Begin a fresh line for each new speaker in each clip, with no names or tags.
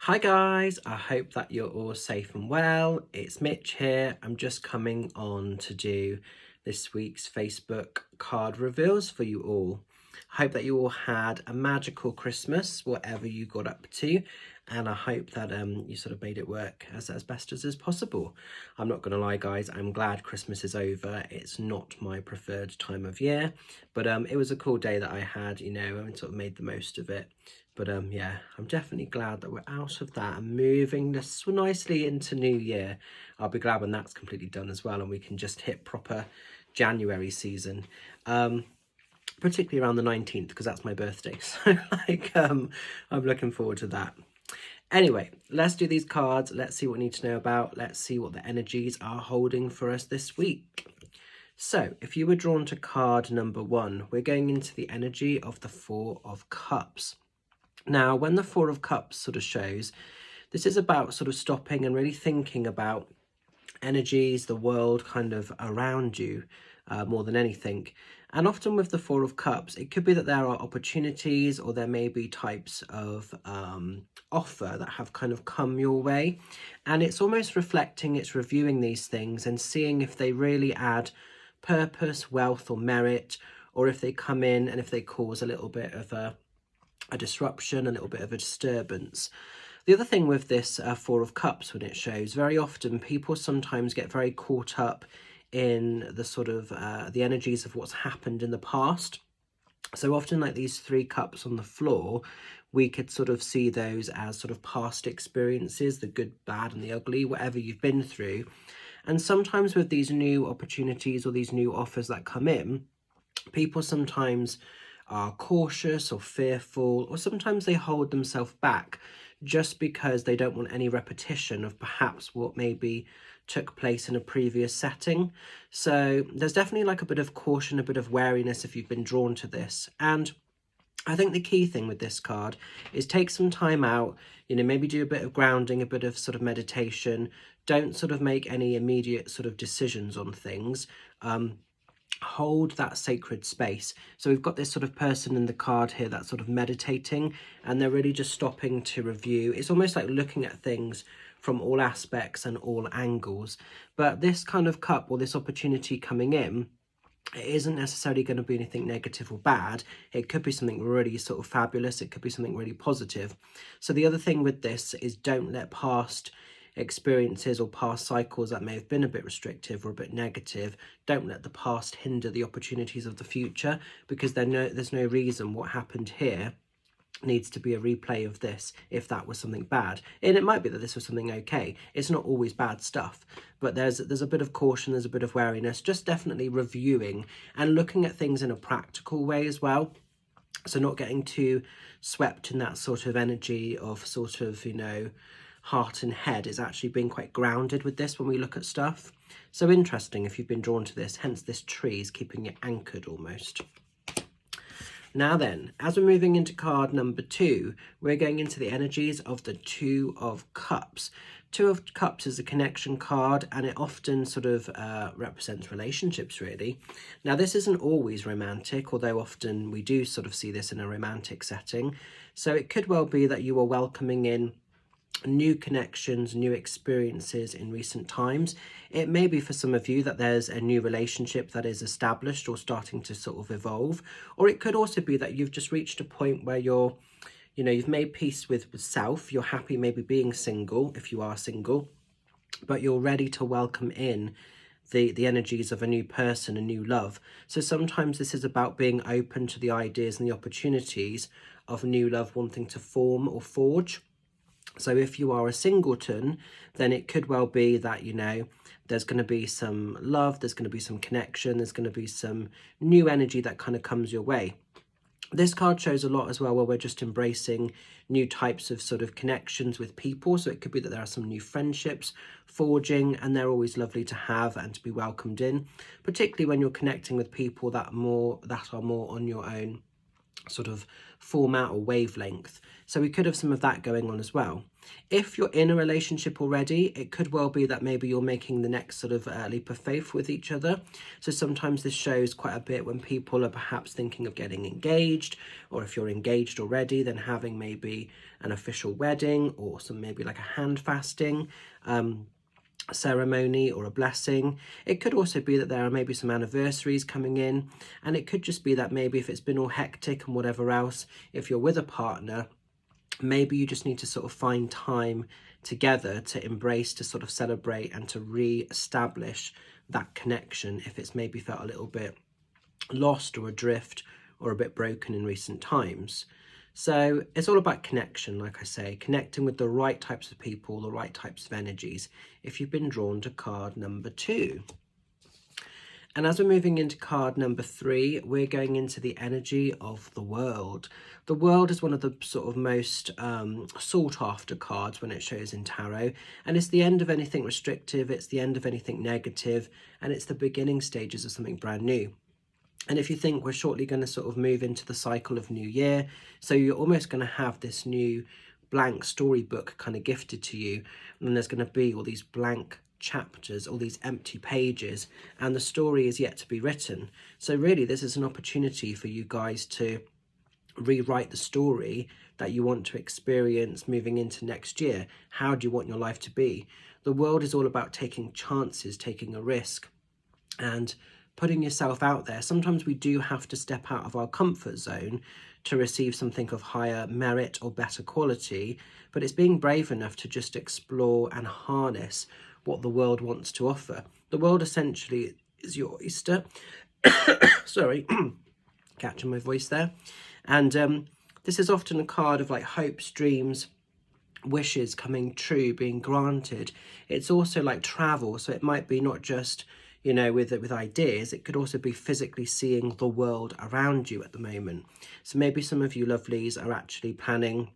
Hi guys, I hope that you're all safe and well. It's Mitch here. I'm just coming on to do this week's Facebook card reveals for you all. I hope that you all had a magical Christmas, whatever you got up to, and I hope that you sort of made it work as best as is possible. I'm not going to lie guys, I'm glad Christmas is over. It's not my preferred time of year, but it was a cool day that I had, and sort of made the most of it. But yeah, I'm definitely glad that we're out of that and moving this nicely into New Year. I'll be glad when that's completely done as well and we can just hit proper January season. Particularly around the 19th because that's my birthday. So I'm looking forward to that. Anyway, let's do these cards. Let's see what we need to know about. Let's see what the energies are holding for us this week. So if you were drawn to card number 1, we're going into the energy of the Four of Cups. Now, when the Four of Cups sort of shows, this is about sort of stopping and really thinking about energies, the world kind of around you more than anything. And often with the Four of Cups, it could be that there are opportunities or there may be types of offer that have kind of come your way. And it's almost reflecting, it's reviewing these things and seeing if they really add purpose, wealth or merit, or if they come in and if they cause a little bit of a disruption, a little bit of a disturbance. The other thing with this Four of Cups, when it shows, very often people sometimes get very caught up in the sort of the energies of what's happened in the past. So often, like these 3 cups on the floor, we could sort of see those as sort of past experiences, the good, bad and the ugly, whatever you've been through. And sometimes with these new opportunities or these new offers that come in, people sometimes are cautious or fearful, or sometimes they hold themselves back just because they don't want any repetition of perhaps what maybe took place in a previous setting. So there's definitely like a bit of caution, a bit of wariness if you've been drawn to this. And I think the key thing with this card is take some time out, maybe do a bit of grounding, a bit of sort of meditation. Don't sort of make any immediate sort of decisions on things. Hold that sacred space. So we've got this sort of person in the card here that's sort of meditating and they're really just stopping to review. It's almost like looking at things from all aspects and all angles. But this kind of cup or this opportunity coming in, it isn't necessarily going to be anything negative or bad. It could be something really sort of fabulous. It could be something really positive. So the other thing with this is don't let past experiences or past cycles that may have been a bit restrictive or a bit negative, don't let the past hinder the opportunities of the future, because there's no reason what happened here needs to be a replay of this if that was something bad. And it might be that this was something okay. It's not always bad stuff, but there's a bit of caution, there's a bit of wariness, just definitely reviewing and looking at things in a practical way as well. So not getting too swept in that sort of energy of sort of, heart and head. Is actually being quite grounded with this when we look at stuff. So interesting if you've been drawn to this, hence this tree is keeping it anchored almost. Now then, as we're moving into card number 2, we're going into the energies of the Two of Cups. Two of Cups is a connection card and it often sort of represents relationships really. Now this isn't always romantic, although often we do sort of see this in a romantic setting. So it could well be that you are welcoming in new connections, new experiences in recent times. It may be for some of you that there's a new relationship that is established or starting to sort of evolve, or it could also be that you've just reached a point where you've made peace with self, you're happy maybe being single if you are single, but you're ready to welcome in the energies of a new person, a new love. So sometimes this is about being open to the ideas and the opportunities of new love wanting to form or forge. So if you are a singleton, then it could well be that, there's going to be some love, there's going to be some connection, there's going to be some new energy that kind of comes your way. This card shows a lot as well where we're just embracing new types of sort of connections with people. So it could be that there are some new friendships forging and they're always lovely to have and to be welcomed in, particularly when you're connecting with people that are more on your own sort of format or wavelength. So we could have some of that going on as well. If you're in a relationship already, it could well be that maybe you're making the next sort of leap of faith with each other. So sometimes this shows quite a bit when people are perhaps thinking of getting engaged, or if you're engaged already, then having maybe an official wedding or some maybe like a hand fasting ceremony or a blessing. It could also be that there are maybe some anniversaries coming in, and it could just be that maybe if it's been all hectic and whatever else, if you're with a partner, maybe you just need to sort of find time together to embrace, to sort of celebrate and to re-establish that connection if it's maybe felt a little bit lost or adrift or a bit broken in recent times. So it's all about connection, like I say, connecting with the right types of people, the right types of energies, if you've been drawn to card number 2. And as we're moving into card number 3, we're going into the energy of the world. The world is one of the sort of most sought after cards when it shows in tarot. And it's the end of anything restrictive, it's the end of anything negative, and it's the beginning stages of something brand new. And if you think we're shortly going to sort of move into the cycle of New Year, so you're almost going to have this new blank storybook kind of gifted to you, and there's going to be all these blank chapters, all these empty pages, and the story is yet to be written. So really, this is an opportunity for you guys to rewrite the story that you want to experience moving into next year. How do you want your life to be? The world is all about taking chances, taking a risk, and putting yourself out there. Sometimes we do have to step out of our comfort zone to receive something of higher merit or better quality, but it's being brave enough to just explore and harness what the world wants to offer. The world essentially is your oyster. Sorry, catching my voice there. And this is often a card of like hopes, dreams, wishes coming true, being granted. It's also like travel, so it might be not just, you know, with ideas, it could also be physically seeing the world around you at the moment. So maybe some of you lovelies are actually planning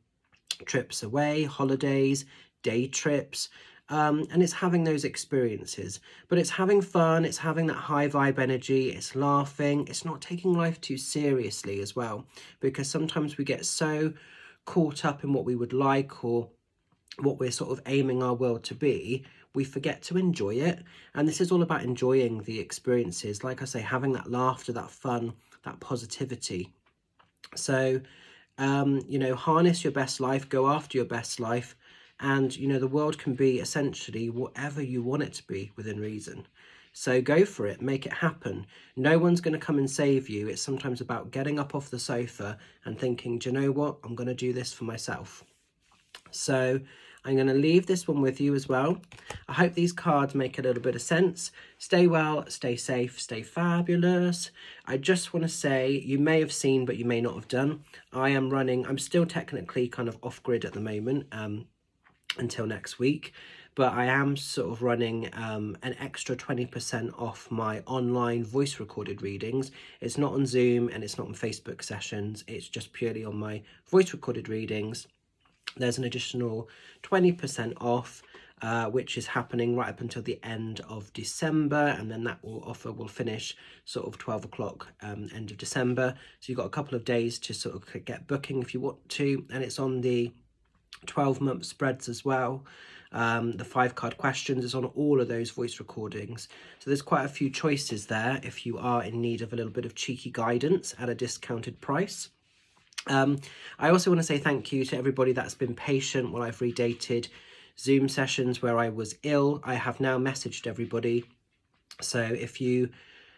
trips away, holidays, day trips, and it's having those experiences. But it's having fun, it's having that high vibe energy, it's laughing, it's not taking life too seriously as well, because sometimes we get so caught up in what we would like or what we're sort of aiming our world to be, we forget to enjoy it. And this is all about enjoying the experiences, like I say, having that laughter, that fun, that positivity. So you know, harness your best life, go after your best life, and you know, the world can be essentially whatever you want it to be within reason. So go for it, make it happen. No one's going to come and save you. It's sometimes about getting up off the sofa and thinking, do you know what, I'm going to do this for myself. So I'm going to leave this one with you as well. I hope these cards make a little bit of sense. Stay well, stay safe, stay fabulous. I just want to say, you may have seen, but you may not have done. I'm still technically kind of off grid at the moment until next week. But I am sort of running an extra 20% off my online voice recorded readings. It's not on Zoom and it's not on Facebook sessions. It's just purely on my voice recorded readings. There's an additional 20% off, which is happening right up until the end of December, and then that offer will finish sort of 12 o'clock end of December. So you've got a couple of days to sort of get booking if you want to, and it's on the 12-month spreads as well. The 5-card questions is on all of those voice recordings. So there's quite a few choices there if you are in need of a little bit of cheeky guidance at a discounted price. I also want to say thank you to everybody that's been patient while I've redated Zoom sessions where I was ill. I have now messaged everybody. So if you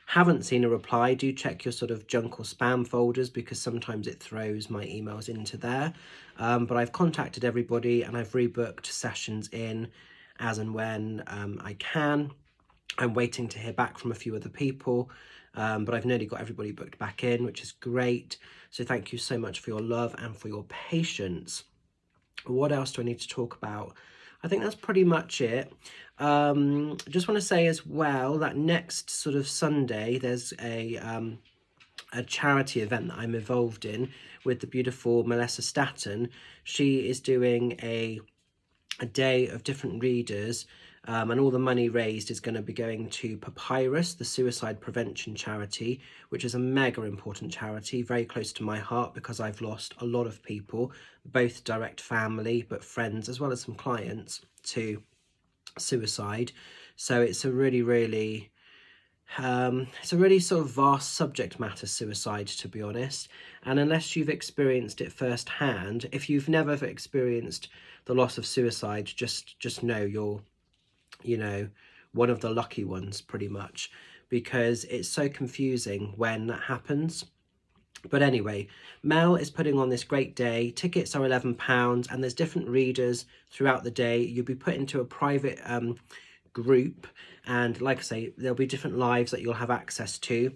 haven't seen a reply, do check your sort of junk or spam folders, because sometimes it throws my emails into there. But I've contacted everybody and I've rebooked sessions in as and when I can. I'm waiting to hear back from a few other people, but I've nearly got everybody booked back in, which is great. So thank you so much for your love and for your patience. What else do I need to talk about? I think that's pretty much it. Just want to say as well that next sort of Sunday, there's a charity event that I'm involved in with the beautiful Melissa Staton. She is doing a day of different readers And all the money raised is going to be going to Papyrus, the suicide prevention charity, which is a mega important charity, very close to my heart because I've lost a lot of people, both direct family, but friends, as well as some clients, to suicide. So it's a really it's a really sort of vast subject matter, suicide, to be honest. And unless you've experienced it firsthand, if you've never experienced the loss of suicide, just know you're, you know, one of the lucky ones, pretty much, because it's so confusing when that happens. But anyway, Mel is putting on this great day. Tickets are £11 and there's different readers throughout the day. You'll be put into a private group, and like I say, there'll be different lives that you'll have access to.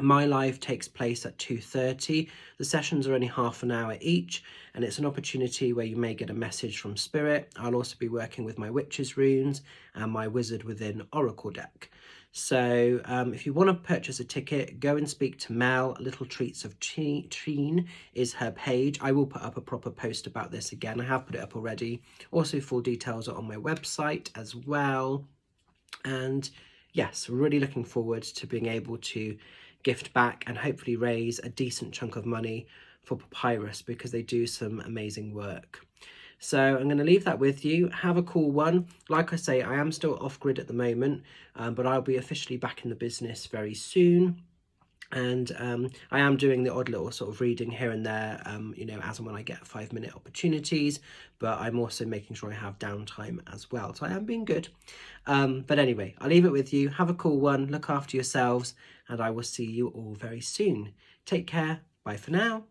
My live takes place at 2:30. The sessions are only half an hour each, and it's an opportunity where you may get a message from Spirit. I'll also be working with my Witch's Runes and my Wizard Within Oracle deck. So if you want to purchase a ticket, go and speak to Mel. Little Treats of Treen is her page. I will put up a proper post about this again. I have put it up already. Also, full details are on my website as well. And yes, really looking forward to being able to gift back and hopefully raise a decent chunk of money for Papyrus, because they do some amazing work. So I'm going to leave that with you. Have a cool one. Like I say, I am still off grid at the moment, but I'll be officially back in the business very soon. And I am doing the odd little sort of reading here and there, you know, as and when I get 5-minute opportunities, but I'm also making sure I have downtime as well. So I am being good. But anyway, I'll leave it with you. Have a cool one. Look after yourselves, and I will see you all very soon. Take care. Bye for now.